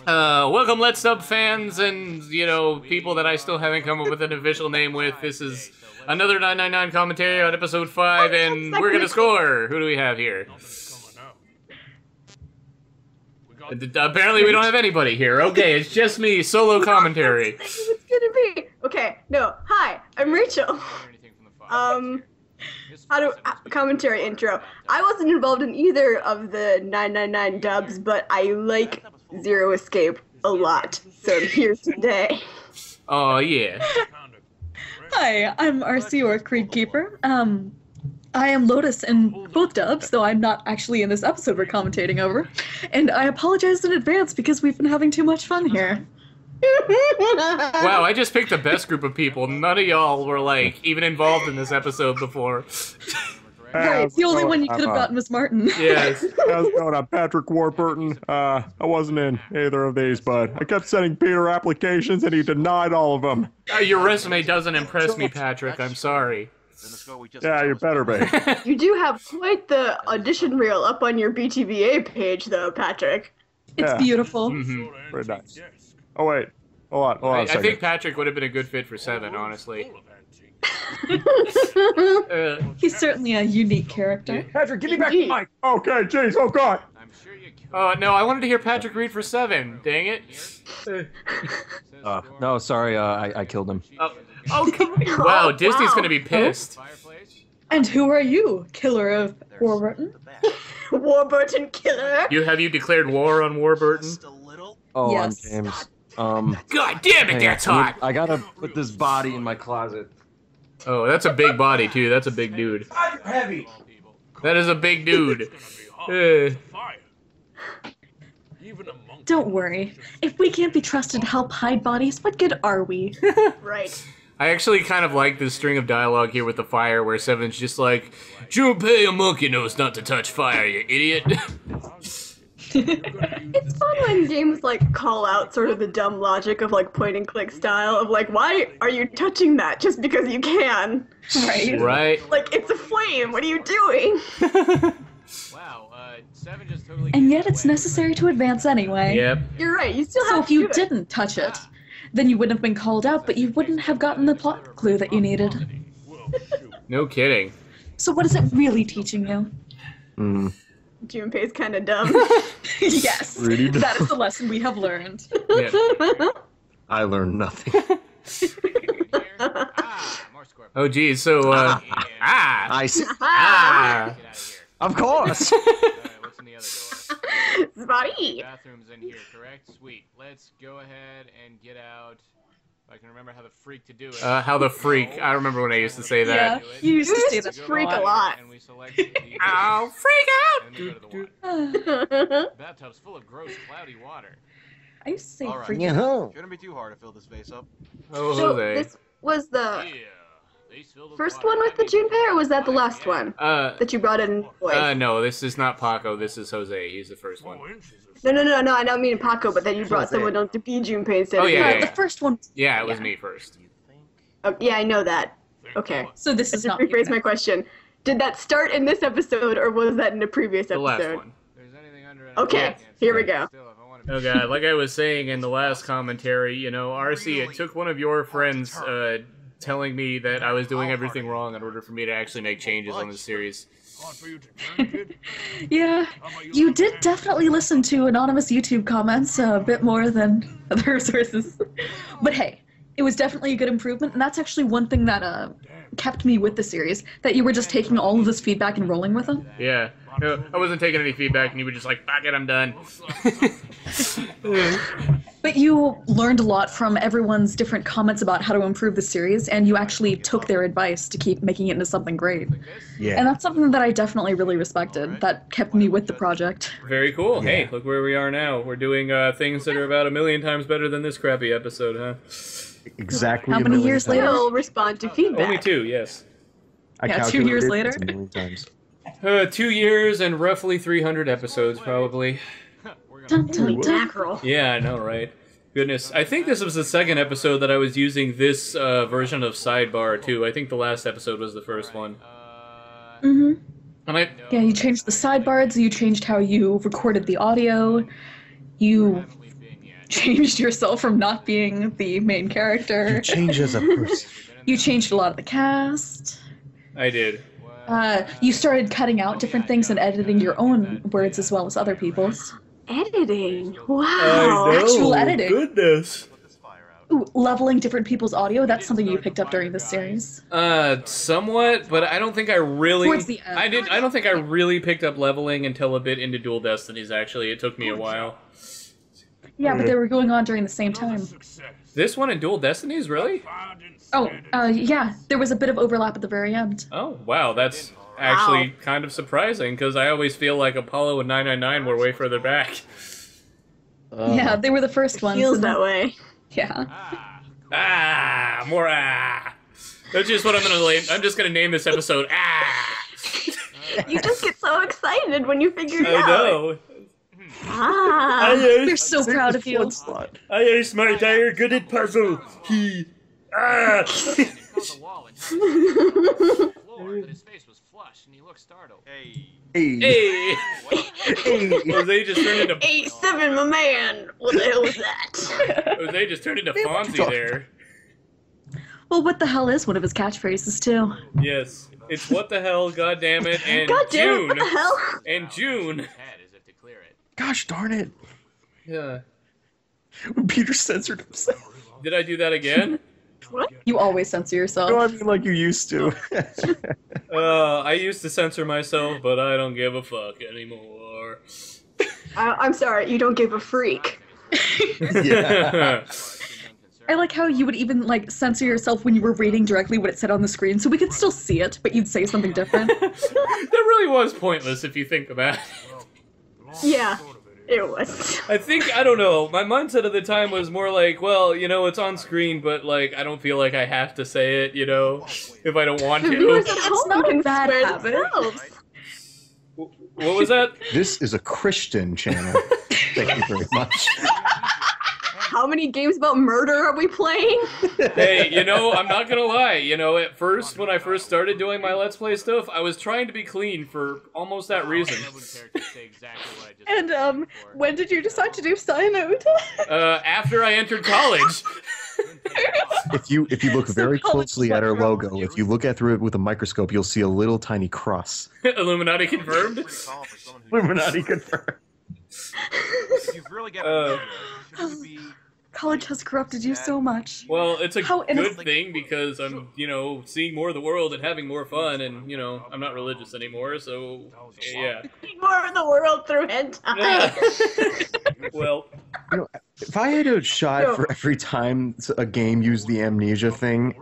Welcome, Let's Sub fans and, you know, people that I still haven't come up with an official name with. This is another 999 commentary on episode 5, and we're gonna score. Who do we have here? Apparently we don't have anybody here. Okay, it's just me, solo commentary. It's gonna be. Okay, no. Hi, I'm Rachel. Commentary intro. I wasn't involved in either of the 999 dubs, but I like Zero Escape a lot, so I'm here today. Oh, yeah. Hi, I'm RC or Creedkeeper. I am Lotus in both dubs, though I'm not actually in this episode we're commentating over. And I apologize in advance because we've been having too much fun here. Wow, I just picked the best group of people. None of y'all were, like, even involved in this episode before. Right, the only one you could have gotten was Martin. Yes. How's it going? I'm Patrick Warburton. I wasn't in either of these, but I kept sending Peter applications and he denied all of them. Your resume doesn't impress me, Patrick. I'm sorry. Yeah, you better be. You do have quite the audition reel up on your BTVA page, though, Patrick. It's beautiful. Mm-hmm. Very nice. Oh, wait. Hold on a second. I think Patrick would have been a good fit for 7, honestly. He's certainly a unique character. Patrick, give me back the mic. Okay, jeez, oh god. No, I wanted to hear Patrick read for 7. Dang it. No, sorry, I killed him. Oh, come on. Wow, Disney's gonna be pissed. And who are you, killer of Warburton? Warburton killer. Have you declared war on Warburton? Oh, Yes. I'm James. God damn it, that's hot! I gotta put this body in my closet. Oh, that's a big body, too. That's a big dude. Heavy. That is a big dude. Don't worry. If we can't be trusted to help hide bodies, what good are we? Right. I actually kind of like this string of dialogue here with the fire, where Seven's just like, Junpei, a monkey knows not to touch fire, you idiot. It's fun when games, like, call out sort of the dumb logic of, like, point-and-click style of, like, why are you touching that just because you can? Right? Right? Like, it's a flame, what are you doing? Wow, 7 just totally... And yet it's necessary to advance anyway. Yep. You're right, you still So have if to you do it. didn't touch it, then you wouldn't have been called out, but you wouldn't have gotten the plot clue that you needed. No kidding. So what is it really teaching you? Junpei's kinda dumb. Yes, Really? that is the lesson we have learned. Yeah. I learned nothing. Oh, geez, so, I see. Of course. What's in the other door? Spotty! Bathroom's in here, correct? Sweet. Let's go ahead and get out. If I can remember how the freak to do it. How the freak. I remember when I used to say that. Yeah, you used to say that freak a lot. And we select the Oh, freak out! and then we go to the water. The bathtub's full of gross, cloudy water. I used to say All right. freak. Yeah. Shouldn't be too hard to fill this vase up. Oh, So, Jose. this was the Yeah. These filled with first water. one with the Junpei, or was that the last one? That you brought in voice? No, this is not Paco. This is Jose. He's the first one. No, I don't mean Paco, but then you brought someone on to be Junpei instead Oh, of yeah, you. yeah, The first one. Yeah, it was me first. Oh, yeah, I know that. Okay. So this Let's is just not. rephrase my question. Did that start in this episode, or was that in a previous The episode? last one. Okay, here we go. Oh god, like I was saying in the last commentary, you know, RC, it took one of your friends telling me that I was doing everything wrong in order for me to actually make changes on this series. Yeah, you did definitely listen to anonymous YouTube comments a bit more than other sources. But hey, it was definitely a good improvement, and that's actually one thing that kept me with the series, that you were just taking all of this feedback and rolling with it. Yeah. I wasn't taking any feedback, and you were just like, fuck it, I'm done. But you learned a lot from everyone's different comments about how to improve the series, and you actually took their advice to keep making it into something great. Yeah. And that's something that I definitely really respected, that kept me with the project. Very cool. Yeah. Hey, look where we are now. We're doing things that are about 1,000,000 times better than this crappy episode, huh? Exactly. How many years later? Still respond to feedback. Only 2, yes. Yeah, 2 years later. 2 years and roughly 300 episodes, probably. Dun, dun, dun. Mackerel. Yeah, I know, right? Goodness. I think this was the second episode that I was using this version of Sidebar, too. I think the last episode was the first one. Mm-hmm. Yeah, you changed the sidebars, you changed how you recorded the audio, you changed yourself from not being the main character. You change as a person. You changed a lot of the cast. I did. You started cutting out different things and editing your own words as well as other people's. Editing. Wow. Actual editing. Goodness. Ooh, leveling different people's audio, that's something you picked up during this series. Somewhat, but I don't think I really... Towards the end. I don't think I really picked up leveling until a bit into Dual Destinies, actually. It took me a while. Yeah, but they were going on during the same time. This one in Dual Destinies, really? Oh, yeah, there was a bit of overlap at the very end. Oh, wow, that's actually kind of surprising, because I always feel like Apollo and 999 were way further back. Yeah, they were the first ones. Feels that way. Yeah. More That's just what I'm gonna name this episode. You just get so excited when you figure it out. I know. They're so proud of you. I am smart. I am good at puzzle. His face was flushed and he looked startled. Hey. Rhuze just turned into 8-7, my man. What the hell was that? Rhuze just turned into Fonzie there. Well, what the hell is one of his catchphrases, too? Yes. It's what the hell, goddammit, and God damn June. it, what the hell? And June. Gosh darn it. Yeah. When Peter censored himself. Did I do that again? What? You always censor yourself. No, I mean like you used to. I used to censor myself, but I don't give a fuck anymore. I'm sorry, you don't give a freak. Yeah. I like how you would even, like, censor yourself when you were reading directly what it said on the screen, so we could still see it, but you'd say something different. That really was pointless if you think about it. Yeah, it was. I don't know, my mindset at the time was more like, well, you know, it's on screen, but, like, I don't feel like I have to say it, you know, if I don't want to. Viewers at home not a can bad spread habit. themselves. What was that? This is a Christian channel. Thank you very much. How many games about murder are we playing? Hey, you know, I'm not gonna lie, you know, at first, when I first started doing my Let's Play stuff, I was trying to be clean for almost that reason. And, when did you decide to do Cyanode? After I entered college. If you look very closely at our logo, if you look at through it with a microscope, you'll see a little tiny cross. Illuminati confirmed? Illuminati confirmed. You've really got College has corrupted you so much. Well, it's a How good innocent. thing because I'm, you know, seeing more of the world and having more fun, and, you know, I'm not religious anymore, so, yeah. More of the world through hentai. Well, You know, if I had to shot for every time a game used the amnesia thing,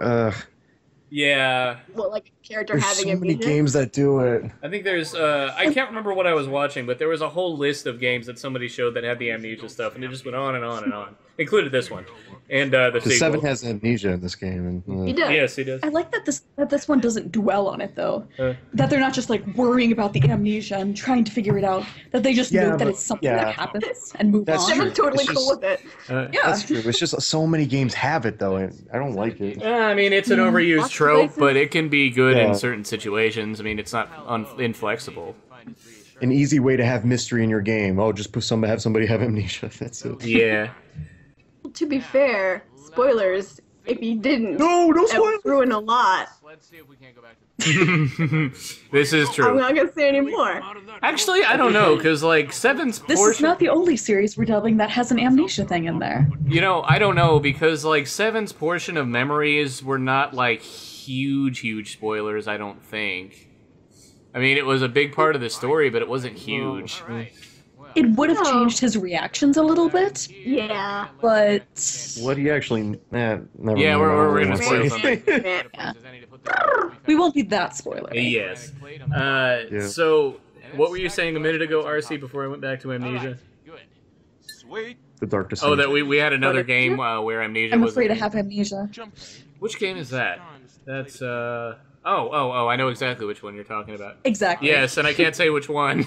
yeah. Well, like a character there's having so many amnesia. games that do it. I think there's, I can't remember what I was watching, but there was a whole list of games that somebody showed that had the amnesia stuff, and it just went on and on and on. Included this one. And, the The sequel. 7 has amnesia in this game. And, He does. Yes, he does. I like that this one doesn't dwell on it, though. Uh. That they're not just, like, worrying about the amnesia and trying to figure it out. That they just Yeah, know that but- it's something yeah. that happens and move That's on. true. I'm totally It's cool just- with it. Yeah. That's true. It's just so many games have it, though, and I don't like it. I mean, it's an overused Lots of trope, places. but it can be good Yeah. in certain situations. I mean, it's not inflexible. An easy way to have mystery in your game. Oh, just have somebody have amnesia. That's it. Yeah. To be fair, spoilers, if you didn't, No it spoilers! would ruin a lot. Let's see if we can't go back to This is I'm true. not gonna say any more. Actually, I don't know, because, like, Seven's This is portion... not the only series we're dubbing that has an amnesia thing in there. You know, I don't know, because, like, Seven's portion of memories were not, like, huge spoilers, I don't think. I mean, it was a big part of the story, but it wasn't huge. It would have No. changed his reactions a little bit, Yeah. but What do you actually... never Yeah, mind. we're I gonna don't spoil wanna something. Yeah. we won't be that spoilery. Yes. Yeah. So, what were you saying a minute ago, RC, before I went back to Amnesia? Sweet. The Dark Descent. Oh, that we had another game where Amnesia I'm was... afraid I have amnesia. Which game is that? That's, Oh, I know exactly which one you're talking about. Exactly. Yes, and I can't say which one.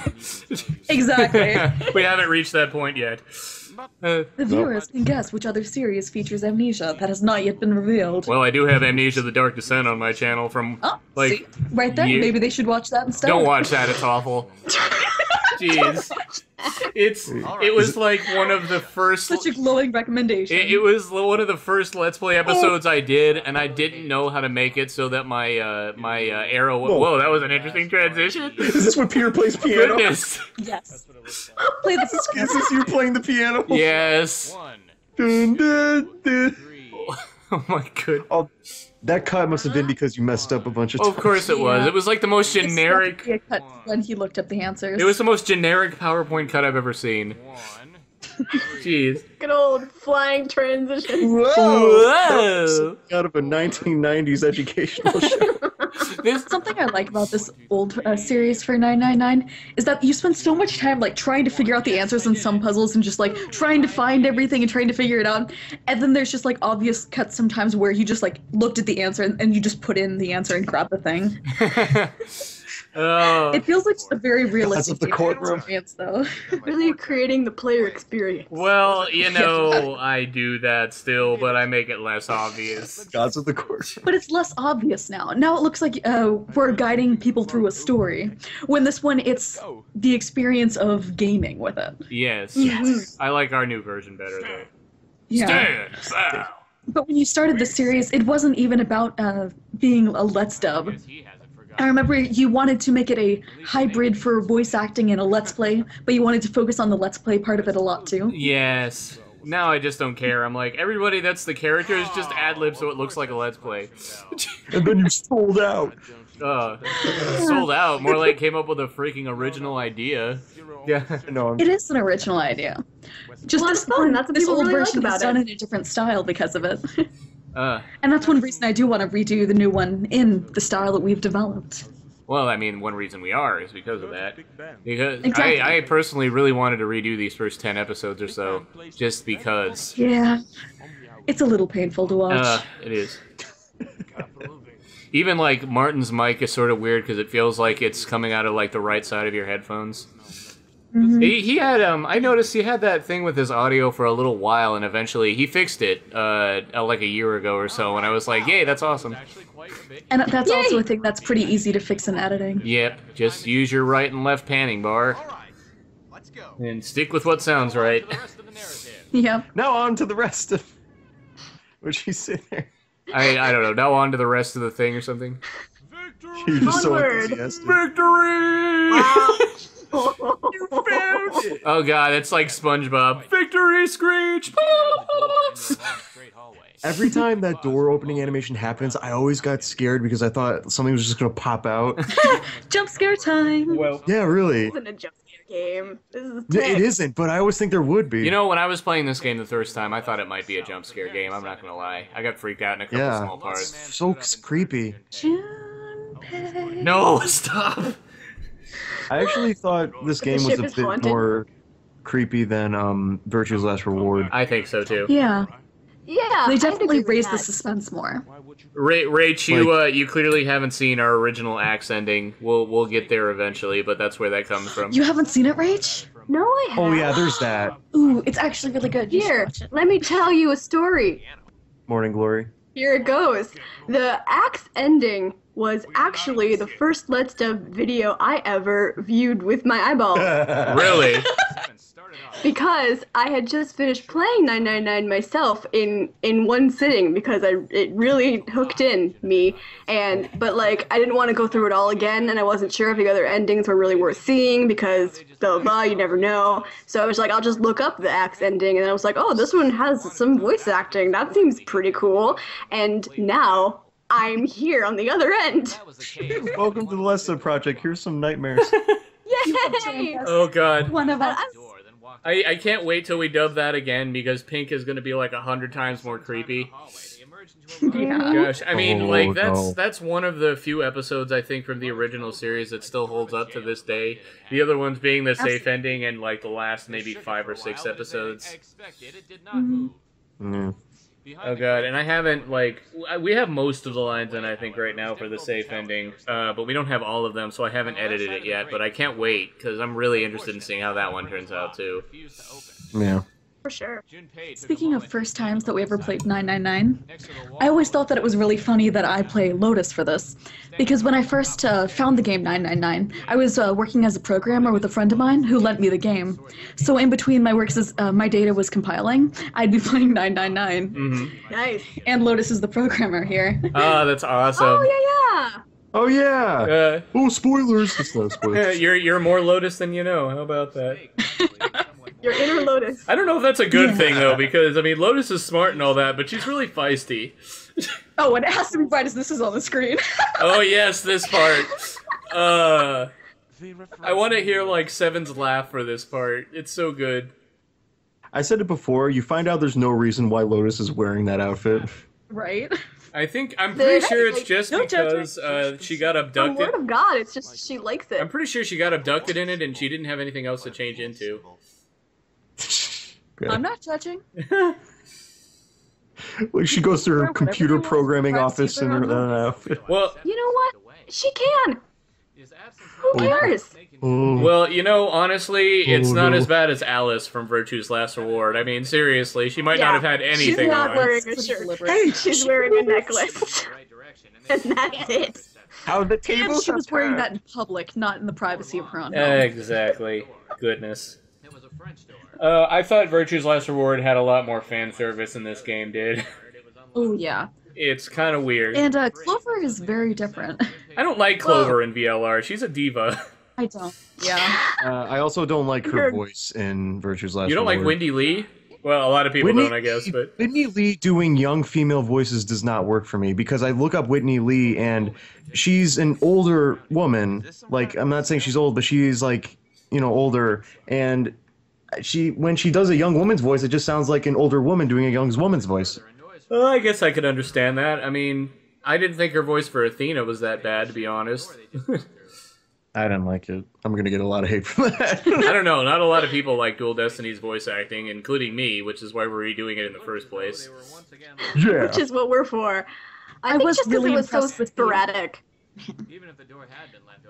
Exactly. We haven't reached that point yet. The viewers can guess which other series features amnesia that has not yet been revealed. Well, I do have Amnesia: The Dark Descent on my channel from, Oh, like... see? Right there. Maybe they should watch that instead. Don't watch that, it's awful. Jeez. It was like one of the first... Such a glowing recommendation. It was one of the first Let's Play episodes I did, and I didn't know how to make it so that my arrow... Whoa, that was an interesting transition. Is this when Peter plays piano? Goodness. Yes. Play this. Is this you playing the piano? Yes. 1, Dun, dun, dun. 3. Oh my good. Oh, that cut must have been because you messed up a bunch of times. Of course it was. Yeah. It was like the most It's generic... definitely a cut when he looked up the answers. It was the most generic PowerPoint cut I've ever seen. 1. Jeez. Good old flying transition. Whoa! Out of a 1990s educational show. Something I like about this old series for 999 is that you spend so much time like trying to figure out the answers in some puzzles and just like trying to find everything and trying to figure it out, and then there's just like obvious cuts sometimes where you just like looked at the answer and you just put in the answer and grabbed the thing. Oh. It feels like a very realistic the courtroom. experience, though. Really creating the player experience. Well, you know, I do that still, but I make it less obvious. Gods of the Court. But it's less obvious now. Now it looks like we're guiding people through a story. When this one, it's the experience of gaming with it. Yes. Yes. I like our new version better, though. Yeah. Stand down. But when you started the series, it wasn't even about being a Let's Dub. I remember you wanted to make it a hybrid for voice acting and a Let's Play, but you wanted to focus on the Let's Play part of it a lot too. Yes. Now I just don't care. I'm like, everybody that's the characters just ad-lib so it looks like a Let's Play. And then you sold out. Sold out. More like came up with a freaking original idea. Yeah. No, It is an original idea. Just Well, this it's fun. one, That's what this people old really like version about is done it. in a different style because of it. And that's one reason I do want to redo the new one in the style that we've developed. well, I mean, one reason we are is because of that. Because Exactly. I personally really wanted to redo these first 10 episodes or so, just because. Yeah. It's a little painful to watch. It is. Even like Martin's mic is sort of weird because it feels like it's coming out of like the right side of your headphones. Mhm. He had I noticed he had that thing with his audio for a little while, and eventually he fixed it like a year ago or so, and I was like, yay, that's awesome. And that's also a thing that's pretty easy to fix in editing. Yep, just use your right and left panning bar Let's go. and stick with what sounds right. The rest of the narrative. Yeah. now on to the rest of. Where'd she sit there? I don't know. Now on to the rest of the thing or something. You're just so Onward. enthusiastic. Victory! Wow. Oh god, it's like SpongeBob. Victory screech! Every time that door opening animation happens, I always got scared because I thought something was just gonna pop out. Jump scare time! Well, Yeah, really. This isn't a jump scare game. This is Yeah, it text. isn't, but I always think there would be. you know, when I was playing this game the first time, I thought it might be a jump scare game. I'm not gonna lie. I got freaked out in a couple Yeah. small parts. So creepy. Junpei. No, stop! I actually thought this The game was ship a is bit haunted. more creepy than Virtue's Last Reward. I think so too. Yeah. Yeah, They I'd definitely agree with raised the that. suspense more. Rach, you clearly haven't seen our original axe ending. We'll get there eventually, but that's where that comes from. You haven't seen it, Rach? No, I haven't. Oh yeah, there's that. Ooh, it's actually really good. You should Here, watch it. let me tell you a story. Morning Glory. Here it goes. The axe ending was actually the first Let's Dub video I ever viewed with my eyeballs. Really? Because I had just finished playing 999 myself in one sitting because it really hooked in me, but like I didn't want to go through it all again, and I wasn't sure if the other endings were really worth seeing because blah blah blah, you never know. So I was like, I'll just look up the axe ending, and I was like, oh, this one has some voice acting. That seems pretty cool. And now I'm here on the other end. Welcome to the Let's Up Project. Here's some nightmares. Yay! Oh god. One of us. I can't wait till we dub that again because Pink is gonna be like 100 times more creepy. Yeah. Gosh, I mean, Oh, like no. that's one of the few episodes I think from the original series that still holds up to this day. The other ones being the safe ending and like the last maybe 5 or 6 episodes. Mm. Oh god, and I haven't, like, we have most of the lines in, I think, right now for the safe ending, but we don't have all of them, so I haven't edited it yet, but I can't wait, because I'm really interested in seeing how that one turns out, too. Yeah. For sure. Speaking of first times that we ever played 999, I always thought that it was really funny that I play Lotus for this. Because when I first found the game 999, I was working as a programmer with a friend of mine who lent me the game. So in between my works as my data was compiling, I'd be playing 999. Mm-hmm. Nice. And Lotus is the programmer here. Oh, that's awesome. Oh, yeah. Oh yeah. Oh, spoilers. It's not spoilers. You're more Lotus than you know. How about that? Your inner Lotus. I don't know if that's a good thing, though, because, I mean, Lotus is smart and all that, but she's really feisty. Oh, and it has to be bright as this is on the screen. Oh, yes, this part. I want to hear, like, Seven's laugh for this part. It's so good. I said it before, you find out there's no reason why Lotus is wearing that outfit. Right? I'm pretty sure it's just no because she got The abducted. word of God, it's just she likes it. I'm pretty sure she got abducted in it and she didn't have anything else to change into. I'm not judging. Like she goes to her Whatever computer you want. programming Friends office keep in her her on outfit. Well, You know what? She can. Who cares? Oh. well, you know, honestly, it's Oh, not no. as bad as Alice from Virtue's Last Reward. I mean, seriously, she might not have had anything She's not on. wearing a It's shirt. deliberate. She's wearing a necklace. And that's it. How the And tables she are was wearing packed. that in public, not in the privacy of her own home. Exactly. Goodness. I thought Virtue's Last Reward had a lot more fan service than this game did. Oh, yeah. It's kind of weird. And Clover is very different. I don't like Clover in VLR. She's a diva. I don't. Yeah. I also don't like her voice in Virtue's Last You don't like Reward. Wendy Lee? Well, a lot of people don't, I guess, but... Whitney Lee doing young female voices does not work for me because I look up Whitney Lee and she's an older woman. Like, I'm not saying she's old, but she's like, you know, older. And when she does a young woman's voice, it just sounds like an older woman doing a young woman's voice. Well, I guess I could understand that. I mean, I didn't think her voice for Athena was that bad, to be honest. I didn't like it. I'm gonna get a lot of hate for that. I don't know. Not a lot of people like Dual Destiny's voice acting, including me, which is why we're redoing it in the first place. Yeah. Which is what we're for. I think was just 'cause really it was so impressed with the- sporadic.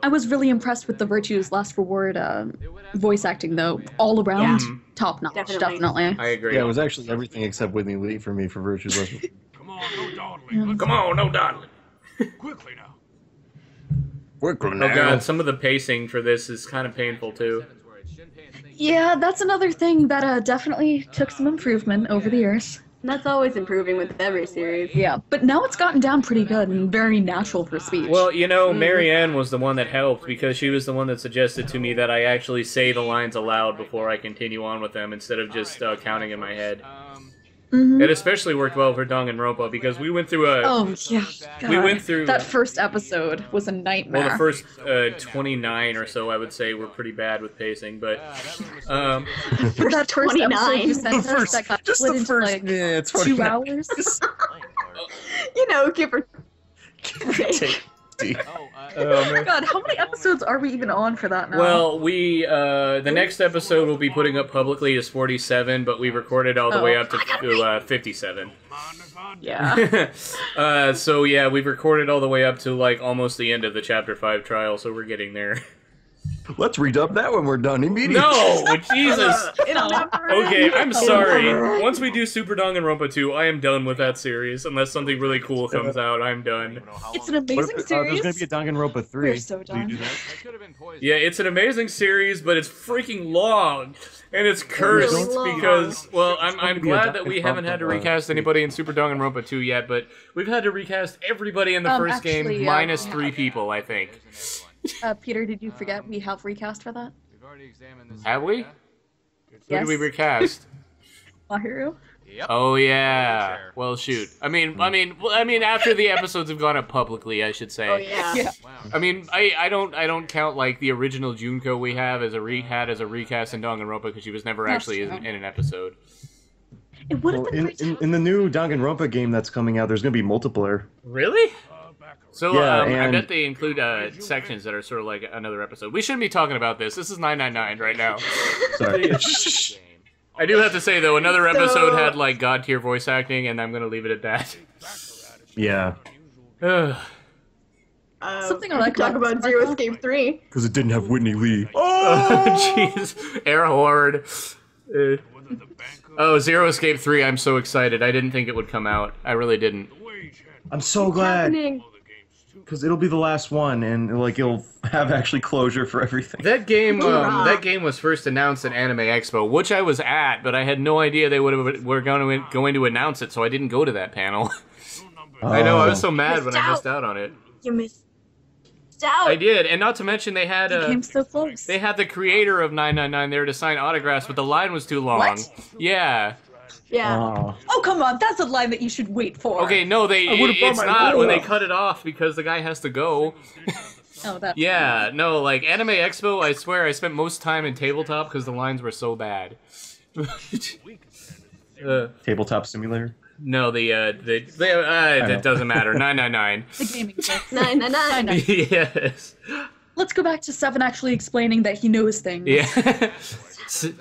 I was really impressed with the Virtue's Last Reward voice acting, though. All around, top notch, definitely. I agree. Yeah, it was actually everything except Whitney Lee for me for Virtue's Last Reward. Come on, no dawdling. Come on, no dawdling. Quickly now. Oh god, some of the pacing for this is kind of painful, too. Yeah, that's another thing that definitely took some improvement over the years. And that's always improving with every series. Yeah, but now it's gotten down pretty good and very natural for speech. Well, you know, Marianne was the one that helped because she was the one that suggested to me that I actually say the lines aloud before I continue on with them instead of just counting in my head. It especially worked well for Danganronpa because we went through a... Oh, yeah. God. We went through... That first episode was a nightmare. Well, the first 29 or so, I would say, were pretty bad with pacing, but... For that first episode you sent us that got just split the into first, like yeah, it's 2 hours. You know, give or take. Oh, man. God, how many episodes are we even on for that now? Well, the next episode we'll be putting up publicly is 47, but we recorded all the way up to 57. yeah. So yeah, we've recorded all the way up to like almost the end of the Chapter 5 trial, so we're getting there. Let's redub that when we're done immediately. No! Jesus! It'll never Okay, end. I'm sorry. Once we do Super Danganronpa 2, I am done with that series. Unless something really cool comes out, I'm done. It's an What amazing if, series. there's going to be a Danganronpa 3. We're so Do you done. do that? Yeah, it's an amazing series, but it's freaking long. And it's cursed Really long. because, well, I'm gonna be a glad that we haven't had to recast anybody in Super Danganronpa 2 yet, but we've had to recast everybody in the first game, actually, minus yeah. 3 people, I think. Peter, did you forget we have recast for that? Have we? Who Yes. did we recast? Mahiru? Oh yeah. Well, shoot. I mean, after the episodes have gone up publicly, I should say. Oh, yeah. Yeah. I mean, I don't count like the original Junko we have as a recast in Danganronpa because she was never That's actually true. in an episode. It would have Well, been great to in the new Danganronpa game that's coming out, there's going to be multiplayer. Really? So Yeah, I and- bet they include sections that are sort of like another episode. We shouldn't be talking about this. This is 999 right now. Sorry. I do have to say though, another episode had like god tier voice acting, and I'm gonna leave it at that. Yeah. Something I like talk about Zero Sparkle. Escape 3. Because it didn't have Whitney Lee. Oh, jeez. Air horde. Oh, Zero Escape 3, I'm so excited. I didn't think it would come out. I really didn't. I'm so glad. Happening. Because it'll be the last one, and like it'll have actually closure for everything. That game was first announced at Anime Expo, which I was at, but I had no idea they were going to announce it, so I didn't go to that panel. I know, I was so mad when I missed out on it. You missed out. I did, and not to mention they had You came so close. they had the creator of 999 there to sign autographs, but the line was too long. What? Yeah. Yeah. Oh, come on, that's a line that you should wait for. Okay, no, would've bought it's my not when they autograph. cut it off because the guy has to go. Oh, that's Yeah, no, like Anime Expo, I swear I spent most time in tabletop because the lines were so bad. Tabletop simulator. No, it doesn't matter. 999. the gaming book. 999. Yes. Let's go back to Seven actually explaining that he knows things. Yeah.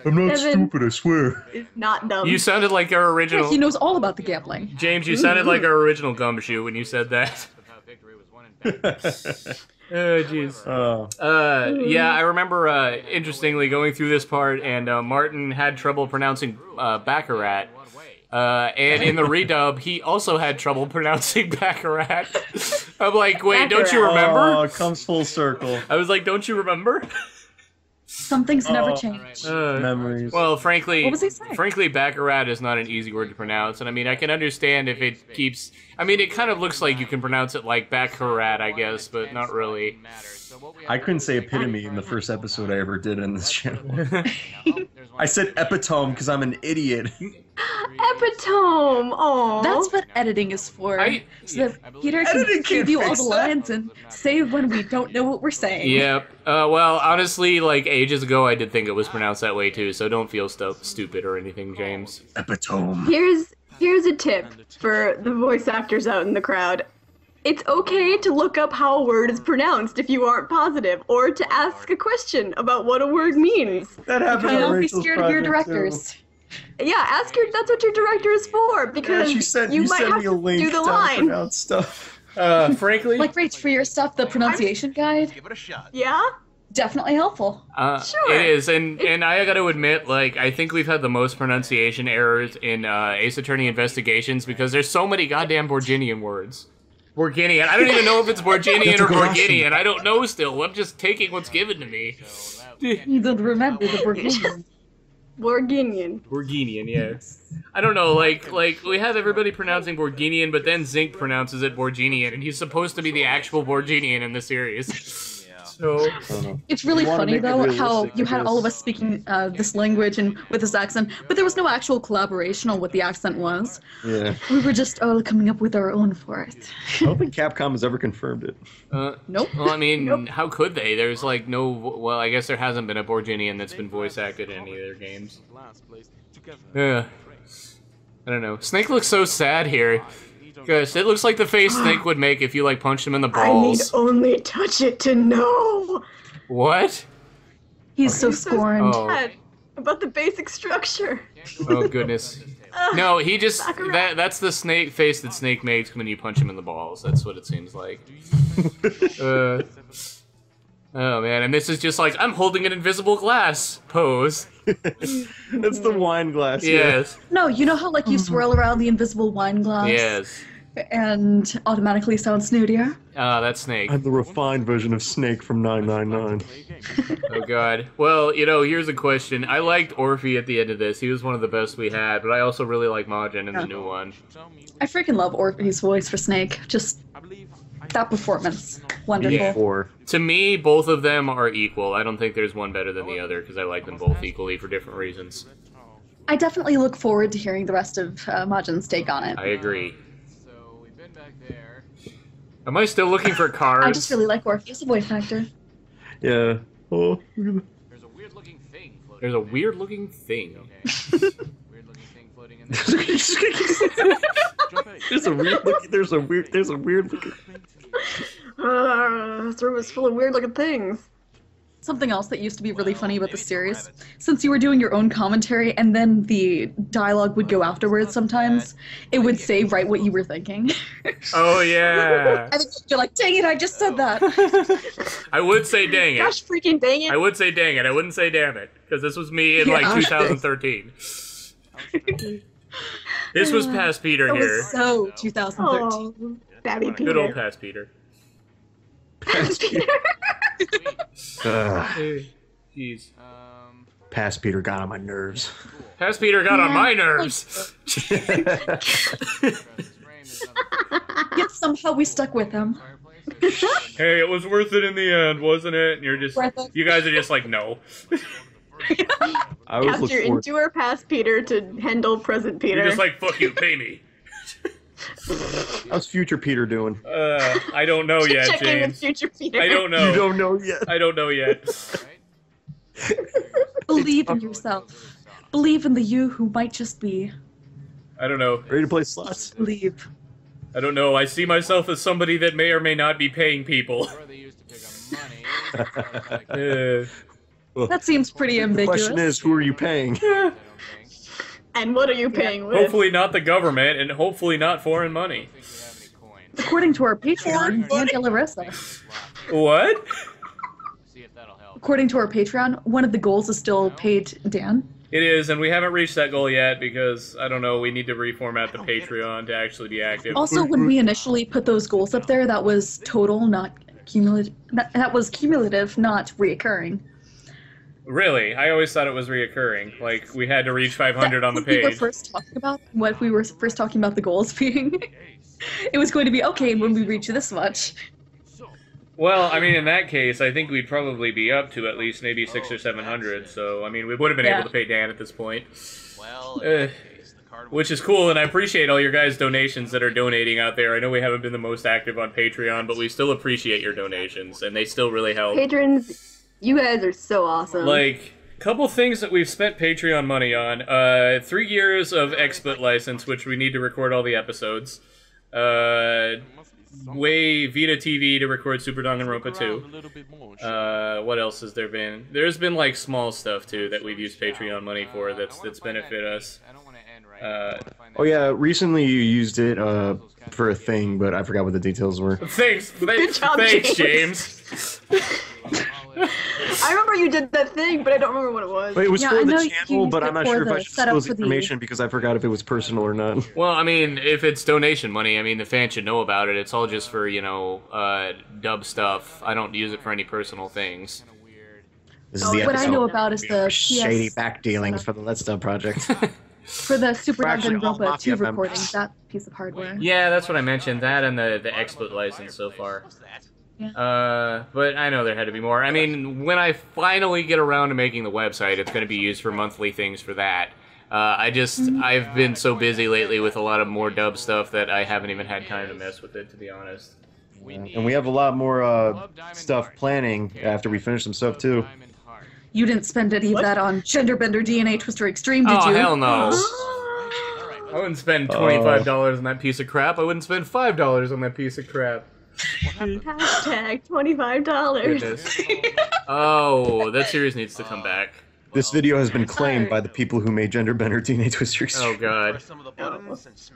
I'm not Seven. stupid, I swear. It's not dumb. You sounded like our Yeah, original. he knows all about the gambling. James, you sounded like our original Gumshoe when you said that. Oh, jeez. Yeah, I remember, interestingly, going through this part, and Martin had trouble pronouncing Baccarat. And in the redub, he also had trouble pronouncing Baccarat. I'm like, wait, don't you remember? Oh, it comes full circle. I was like, don't you remember? Some things never change. Memories. Well, frankly, What was he saying? frankly, Baccarat is not an easy word to pronounce, and I mean, I can understand if it keeps. I mean, it kind of looks like you can pronounce it like Baccarat, I guess, but not really. I couldn't say epitome in the first episode I ever did on this channel. I said epitome because I'm an idiot. Epitome. Oh. That's what editing is for. So that Peter Editing can can't give you all fix the that. lines and save when we don't know what we're saying. Yep. Well, honestly, like ages ago, I did think it was pronounced that way too. So don't feel stupid or anything, James. Epitome. Here's a tip for the voice actors out in the crowd. It's okay to look up how a word is pronounced if you aren't positive, or to ask a question about what a word means. That happened So on don't be Rachel's scared of your project, too. directors. Yeah, that's what your director is for, because Yeah, she sent you you might sent have me a to link do the to line. pronounce stuff. Frankly, Like, Rach, for your stuff, the pronunciation guide, Yeah? definitely helpful. Sure. it is, and I got to admit, like, I think we've had the most pronunciation errors in Ace Attorney Investigations because there's so many goddamn Borginian words. Borginian. I don't even know if it's Borginian That's a or good question. Borginian. I don't know still. I'm just taking what's given to me. You don't remember the Borginian. Borginian. Borginian, yeah. I don't know, like we have everybody pronouncing Borginian, but then Zinc pronounces it Borginian, and he's supposed to be the actual Borginian in the series. So It's really You wanna funny, make it though, how realistic, you I had all of guess. us speaking this language and with this accent, but there was no actual collaboration on what the accent was. Yeah. We were just all coming up with our own for it. I don't think Capcom has ever confirmed it. Nope. well, I mean, how could they? There's like no. Well, I guess there hasn't been a Borginian that's been voice acted in any of their games. Yeah. I don't know. Snake looks so sad here. Gosh, it looks like the face Snake would make if you like punched him in the I need balls. only touch it to know. What? He's so He's so scorned. Oh. sad about the basic structure. Oh goodness. No, he just Baccarat. that's the snake face that Snake makes when you punch him in the balls. That's what it seems like. Oh man, and this is just like I'm holding an invisible glass pose. That's the wine glass. Yes. No, you know how like you swirl around the invisible wine glass Yes. and automatically sound snootier? Ah, that's Snake. I'm the refined version of Snake from 999. Oh god. Well, you know, here's a question. I liked Orphe at the end of this. He was one of the best we had, but I also really like Majin in the new one. I freaking love Orphe's voice for Snake. Just that performance. Wonderful. Yeah. Or To me, both of them are equal. I don't think there's one better than the other because I like them both equally for different reasons. I definitely look forward to hearing the rest of Majin's take on it. I agree. Am I still looking for cards? I just really like Orphe's voice actor. yeah. Oh, look at There's a weird looking thing. There's a weird looking thing. there's a weird looking. This room is full of weird looking things. something else that used to be really funny about the series? Since you were doing your own commentary and then the dialogue would go afterwards sometimes, it would say right what you were thinking. Oh, yeah. And then you're like, dang it, I just said that. I would say dang it. Gosh freaking dang it. I would say dang it. I wouldn't say damn it. Because this was me in, like, 2013. This was past Peter That here. was so 2013. Oh, Babby Peter. Good old past Peter. Past Peter. Jeez. Past Peter got on my nerves. Past Peter got on my nerves. Yet somehow we stuck with him. Hey, it was worth it in the end, wasn't it? And you're just, Worth it. you guys are just like, no. I always look After forward. endure past Peter to handle present Peter. You're just like, fuck you, pay me. How's future Peter doing? I don't know yet, Check in with James. future Peter. I don't know. You don't know yet. I don't know yet. Believe in yourself. Believe in the you who might just be. I don't know. Ready to play slots? Believe. I don't know. I see myself as somebody that may or may not be paying people. That seems pretty The ambiguous. question is, who are you paying? And what are you paying with? Hopefully not the government, and hopefully not foreign money. According to our Patreon, Dan De La Rosa. What? According to our Patreon, one of the goals is still paid Dan. It is, and we haven't reached that goal yet because, I don't know, we need to reformat the Patreon to actually be active. Also, when we initially put those goals up there, that was total, not cumulative. That was cumulative, not reoccurring. Really? I always thought it was reoccurring. Like, we had to reach 500 on the We were page. first talking about what we were first talking about the goals being. It was going to be okay when we reach this much. Well, I mean, in that case, I think we'd probably be up to at least maybe 600 or 700. So, I mean, we would have been Yeah. able to pay Dan at this point. Which is cool, and I appreciate all your guys' donations that are donating out there. I know we haven't been the most active on Patreon, but we still appreciate your donations, and they still really help. Patrons, you guys are so awesome. Like, couple things that we've spent Patreon money on. 3 years of XSplit license, which we need to record all the episodes. Way Vita TV to record Super Danganronpa 2. What else has there been? There's been, like, small stuff, too, that we've used Patreon money for that's benefit us. Oh yeah, recently you used it for a thing, but I forgot what the details were. Thanks, job, thanks, James. James. I remember you did that thing, but I don't remember what it was. Wait, it was Yeah, for I know the you channel, used but it I'm not for sure if the I should setup disclose for the- information because I forgot if it was personal or not. Well, I mean, if it's donation money, I mean, the fans should know about it. It's all just for, you know, dub stuff. I don't use it for any personal things. This is the What I episode know about is the shady PS back dealings for the Let's Dub project. for the Super We're actually all Danganronpa 2 Mafia members. recording, that piece of hardware. Yeah, that's what I mentioned. That and the XSplit license so far. But I know there had to be more. I mean, when I finally get around to making the website, it's going to be used for monthly things for that. I've been so busy lately with a lot of more dub stuff that I haven't even had time to mess with it, to be honest. And we have a lot more stuff planning after we finish some stuff too. You didn't spend any of that on Genderbender DNA Twister Extreme, did Oh, you? hell no. I wouldn't spend $25 on that piece of crap. I wouldn't spend $5 on that piece of crap. Hashtag $25. Goodness. Oh, that series needs to come back. This video has been claimed by the people who made Genderbender Teenage Twister Extreme. Oh, God.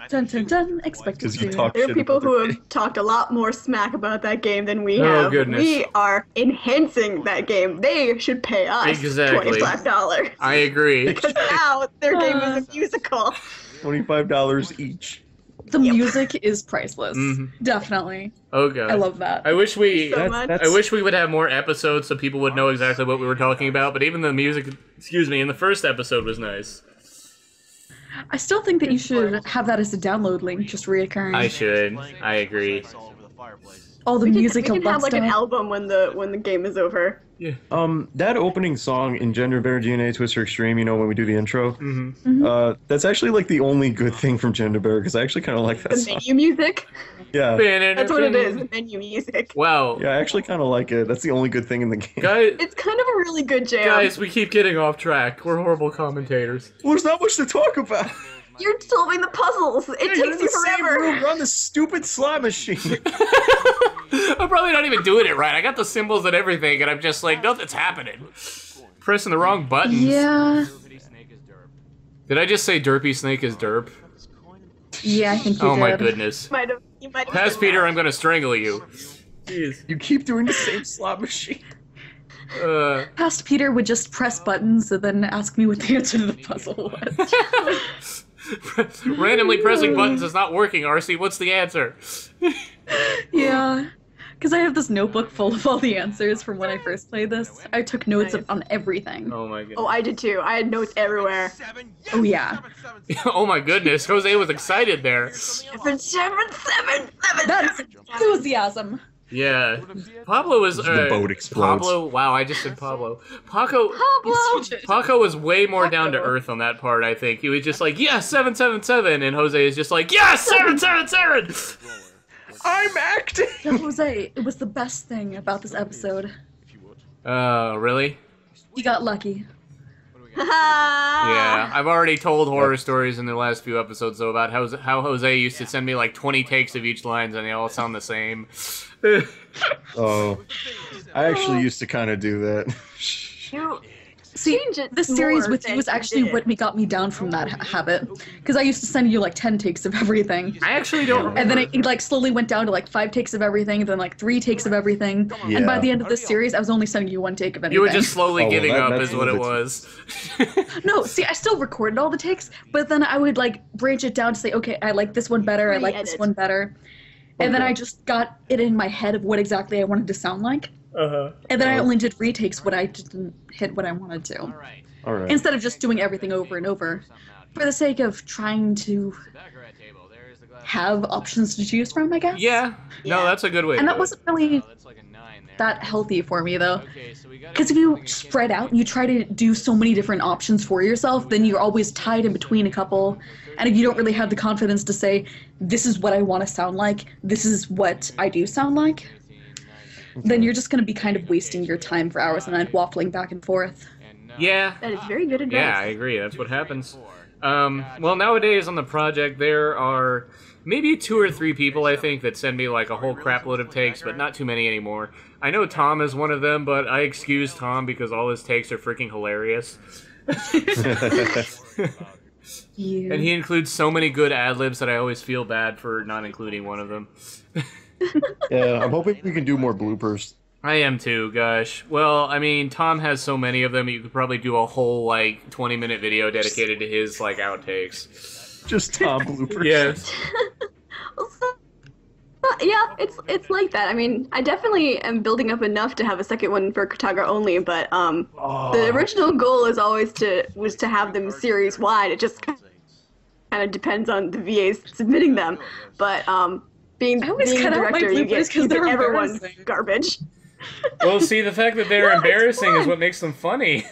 Dun dun dun, expected Because you to. talk There are shit people about who their have talked a lot more smack about that game than we Oh, have. goodness. We are enhancing that game. They should pay us Exactly. $25. I agree. Because now their game is a musical. $25 each. The music is priceless. Mhm. Definitely. Oh, God. I love that. I wish we... So much. I wish we would have more episodes so people would know exactly what we were talking about, but even the music, in the first episode was nice. I still think that you should have that as a download link, just reoccurring. I should. I agree. All the We music can of have like an stuff. album when the game is over. That opening song in Genderbender DNA Twister Extreme, you know, when we do the intro, Mm-hmm. that's actually like the only good thing from Genderbender because I actually kind of like that The song. menu music. Yeah, That's what it is. The menu music. Wow. yeah, I actually kind of like it. That's the only good thing in the game. Guys, It's kind of a really good jam. guys, we keep getting off track. We're horrible commentators. Well, there's not much to talk about. You're solving the puzzles. It You're in takes the you same forever. room. We're on this stupid slot machine. I'm probably not even doing it right. I got the symbols and everything, and I'm just like, nothing's happening. Pressing the wrong buttons. Yeah. Did I just say derpy snake is derp? Yeah, I think you did. Oh my goodness. You might have Pass Peter, I'm gonna strangle you. Jeez. You keep doing the same slot machine. Past Peter would just press buttons and then ask me what the answer to the puzzle was. Randomly pressing buttons is not working, RC. What's the answer? Yeah. Because I have this notebook full of all the answers from when I first played this. I took notes on everything. Oh my goodness. Oh, I did too. I had notes everywhere. Oh, yeah. Oh my goodness. Jose was excited there. 777. That's enthusiasm. Yeah. Pablo was. The boat explodes. Pablo. Wow, I just said Pablo. Paco was way more down to earth on that part, I think. He was just like, yes, 777. And Jose is just like, yes, 777. I'm acting! So, Jose, it was the best thing about this episode. Really? You got lucky. Yeah, I've already told horror stories in the last few episodes, though, about how Jose used to send me like 20 takes of each lines and they all sound the same. Oh. I actually used to kind of do that. You See, change it this series more with you than was actually did. what got me down from that habit. Because I used to send you like 10 takes of everything. I actually don't remember. And then it like slowly went down to like 5 takes of everything, then like 3 takes of everything. Yeah. And by the end of this series, I was only sending you 1 take of anything. You were just slowly Oh, giving up that's is what it what was. No, see, I still recorded all the takes, but then I would like branch it down to say, okay, I like this one better, I like this Re-edit. one better. And then I just got it in my head of what exactly I wanted to sound like. Uh-huh. And then I only did retakes when I just didn't hit what I wanted to. Alright. Instead of just doing everything over and over. For the sake of trying to have options to choose from, I guess. Yeah. No, that's a good way. And to that do it. wasn't really that healthy for me, though. Because if you spread out and you try to do so many different options for yourself, then you're always tied in between a couple. And if you don't really have the confidence to say, this is what I want to sound like, this is what I do sound like, then you're just going to be kind of wasting your time for hours and then waffling back and forth. Yeah. That is very good advice. Yeah, I agree. That's what happens. Well, nowadays on the project, there are maybe 2 or 3 people, I think, that send me like a whole crap load of takes, but not too many anymore. I know Tom is one of them, but I excuse Tom because all his takes are freaking hilarious. Yeah. And he includes so many good ad-libs that I always feel bad for not including one of them. Yeah, I'm hoping we can do more bloopers. I am too, gosh. Well, I mean, Tom has so many of them, you could probably do a whole, like, 20-minute video dedicated to his, like, outtakes. Just Tom bloopers. Yes. Yeah, it's like that. I mean, I definitely am building up enough to have a second one for Kataga only, but the original goal is always was to have them series wide. It just kind of depends on the VAs submitting them, but being I always a cut out my director, you bloopers get 'cause they're everyone's embarrassing. garbage. Well, see, the fact that they're No, it's embarrassing is fun. what makes them funny.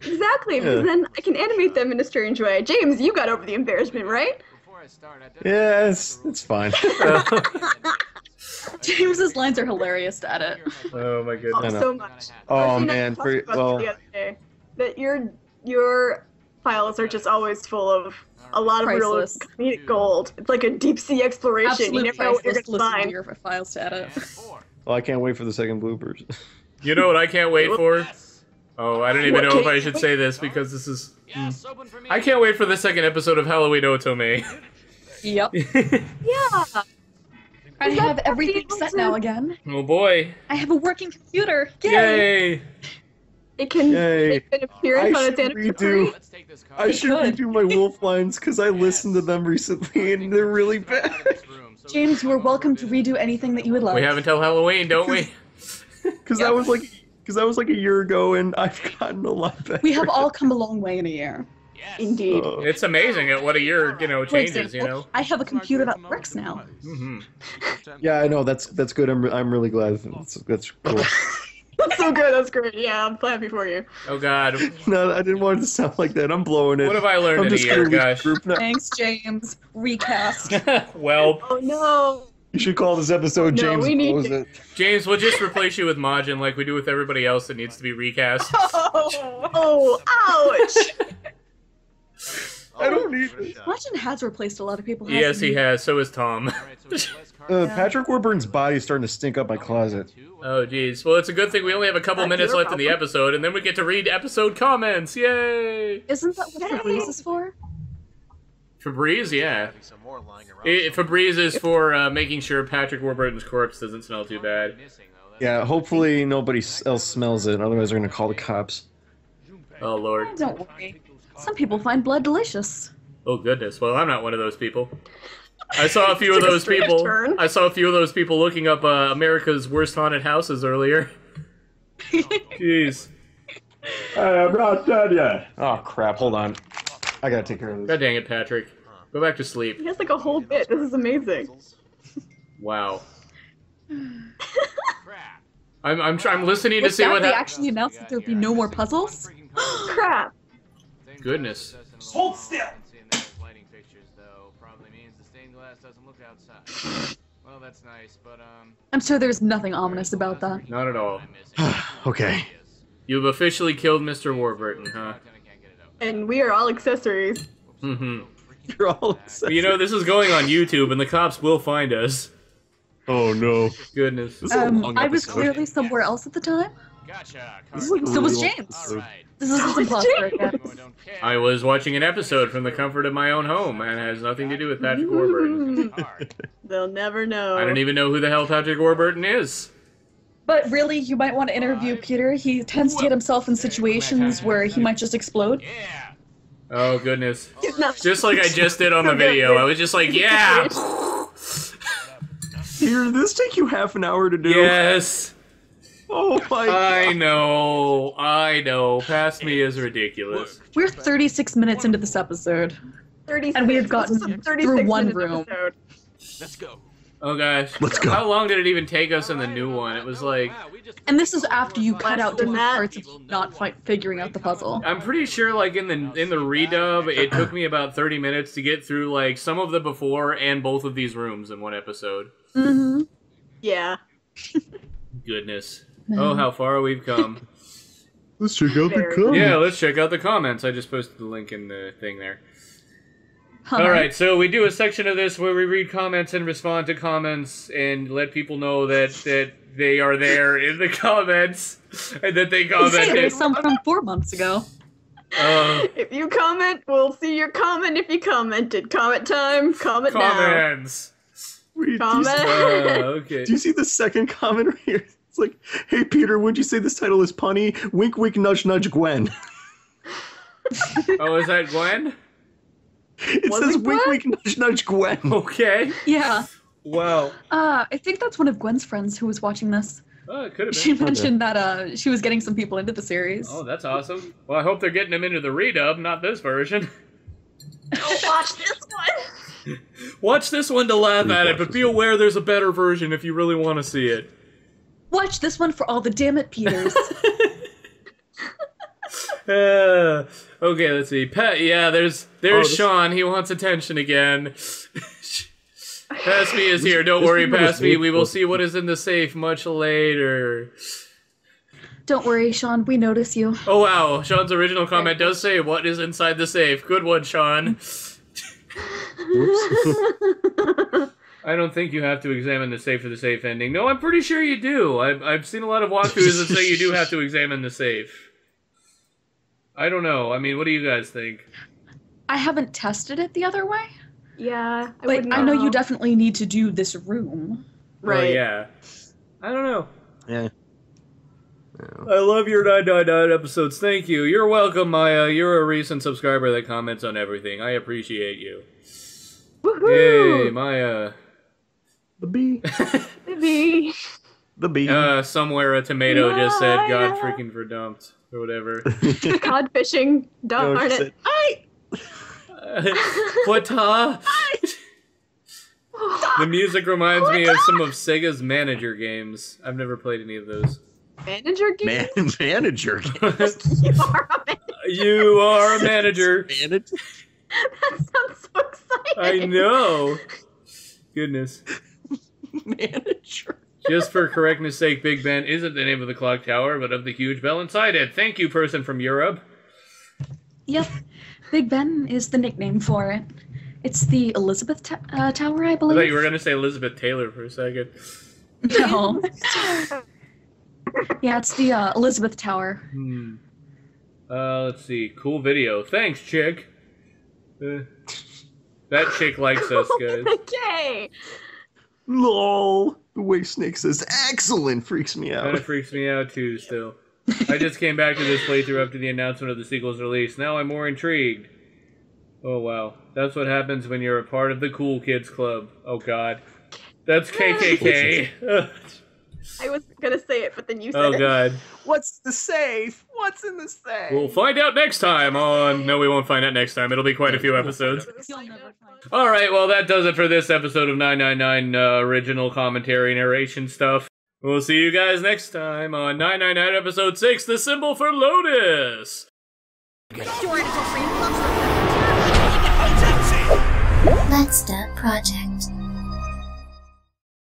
Exactly, because then I can animate them in a strange way. James, you got over the embarrassment, right? Yeah, it's fine. James's lines are hilarious to edit. Oh my Oh, goodness. know. so much. Oh, Marcy and I man, talked for- about well- this the other day, that your files are just always full of a lot of real Priceless. comedic gold. It's like a deep sea exploration. You Absolute never know what you're priceless. gonna Listen to find. your files to edit. Well, I can't wait for the second bloopers. You know what I can't wait for? Oh, I don't even What know if can I you should say this because this is... I can't wait for the second episode of Halloween Otome. Yep. Yeah. I Is that have everything possible set to- now again. Oh boy. I have a working computer. Yay! Yay! It can Yay. make an appearance I on its should anniversary. redo. I should Good. redo my wolf lines because I listened to them recently and they're really bad. James, you are welcome to redo anything that you would like. We have until Halloween, don't we? Because that was like a year ago, and I've gotten a lot better. We have all come a long way in a year. Indeed. It's amazing at what a year, For changes, example, I have a computer that works now. Mm-hmm. Yeah, I know. That's good. I'm really glad. That's cool. That's so good. That's great. Yeah, I'm happy for you. Oh god. No, I didn't want it to sound like that. I'm blowing it. What have I learned I'm in a just year, gonna leave gosh? the group now. Thanks, James. Recast. Well, Oh no. You should call this episode No, James we need Blows to- It. James, we'll just replace you with Majin like we do with everybody else that needs to be recast. Oh, ouch. I don't don't need this. Imagine has replaced a lot of people. Yes, he has. So is Tom. Patrick Warburton's body is starting to stink up my closet. Oh, geez. Well, it's a good thing we only have a couple minutes left in the episode, and then we get to read episode comments. Yay! Isn't that what Febreze is for? Febreze, yeah. Febreze is for making sure Patrick Warburton's corpse doesn't smell too bad. Yeah, hopefully nobody else smells it, otherwise they're gonna call the cops. Oh, Lord. Don't worry. Some people find blood delicious. Oh, goodness. Well, I'm not one of those people. I saw a few of those people. I saw a few of those people looking up America's worst haunted houses earlier. Jeez. I am not dead yet. Oh crap, hold on. I gotta take care of this. God dang it, Patrick. Go back to sleep. He has like a whole bit. This is amazing. Wow. I'm listening to see what they actually announced that there'd be no more puzzles? Crap. Goodness. Hold still. Well, that's nice, but I'm sure there's nothing ominous about that. not at all. Okay. You've officially killed Mr. Warburton, huh? And we are all accessories. Mm-hmm. You're all excited. You know, this is going on YouTube, and the cops will find us. Oh no. Goodness. This is a long I was episode. clearly somewhere else at the time. Gotcha. This is like a So was really long James. episode. This is some imposter again. I was watching an episode from the comfort of my own home, and it has nothing to do with Patrick Warburton. They'll never know. I don't even know who the hell Patrick Warburton is. But really, you might want to interview Peter. He tends to get himself in situations where he might just explode. Yeah. Oh, goodness. No. Just like I just did on the video. I was just like, yeah! Peter, did this take you half an hour to do? Yes! Oh my god. I know. Past me is ridiculous. We're 36 minutes into this episode. 36. And we have gotten This is a through 36 one minute room. episode. Let's go. Oh gosh. Let's go. How long did it even take us in the new one? It was like... And this is after you cut out different that. parts of not figuring out the puzzle. I'm pretty sure, like, in the redub, it took me about 30 minutes to get through, like, some of the before and both of these rooms in one episode. Mm-hmm. Yeah. Goodness. Oh, how far we've come. Let's check out the Very. comments. Yeah, let's check out the comments. I just posted the link in the thing there. Alright, so we do a section of this where we read comments and respond to comments and let people know that they are there in the comments and that they Hey, commented. there's some from 4 months ago. If you comment, we'll see your comment if you commented. Comment time. Comment now. Comments. Wait, do you Comment. see- Okay. Do you see the second comment right here? It's like, hey Peter, wouldn't you say this title is punny? Wink, wink, nudge, nudge, Gwen. Oh, is that Gwen? It Was says it wink, Gwen? wink, nudge, nudge, Gwen. Okay. Yeah. Wow. I think that's one of Gwen's friends who was watching this. Oh, it could have She been. mentioned that she was getting some people into the series. Oh, that's awesome. Well, I hope they're getting them into the redub, not this version. Watch this one. Watch this one to laugh at it, but be aware there's a better version if you really want to see it. Watch this one for all the damn it Peters. Okay, let's see. Yeah, there's Sean. He wants attention again. Pass me is here. Don't worry, Pass me. We will see what is in the safe much later. Don't worry, Sean, we notice you. Oh wow, Sean's original comment does say what is inside the safe. Good one, Sean. I don't think you have to examine the safe for the safe ending. No, I'm pretty sure you do. I've seen a lot of walkthroughs that say you do have to examine the safe. I don't know. I mean, what do you guys think? I haven't tested it the other way. Yeah, Like, I know you definitely need to do this room. Right. Oh, yeah. I don't know. Yeah. I love your 999 episodes. Thank you. You're welcome, Maya. You're a recent subscriber that comments on everything. I appreciate you. Woohoo! Yay, Maya. The bee. Baby. The bee. Somewhere a tomato just said God freaking for dumped. Or whatever. Cod fishing. Darn No, she it. said, What, huh? The music reminds me of some of Sega's manager games. I've never played any of those. Manager game? Manager. You are a manager. You are a manager. Manager. That sounds so exciting. I know. Goodness. Manager. Just for correctness sake, Big Ben isn't the name of the clock tower, but of the huge bell inside it. Thank you, person from Europe. Yep. Big Ben is the nickname for it. It's the Elizabeth Tower, I I believe. thought you were gonna say Elizabeth Taylor for a second. No. Yeah, it's the Elizabeth Tower. Let's see. Cool video. Thanks, chick. That chick likes us, guys. Okay. LOL. The way Snake says excellent freaks me out. Kind of freaks me out too, still. I just came back to this playthrough after the announcement of the sequel's release. Now I'm more intrigued. Oh, wow. That's what happens when you're a part of the Cool Kids Club. Oh, God. That's KKK. I was gonna say it, but then you said it. Oh, God. What's the safe? What's in the safe? We'll find out next time on... No, we won't find out next time. It'll be quite a few episodes. Alright, well, that does it for this episode of 999 original commentary narration stuff. We'll see you guys next time on 999 episode 6, The Symbol for Lotus! Let's Dub Project.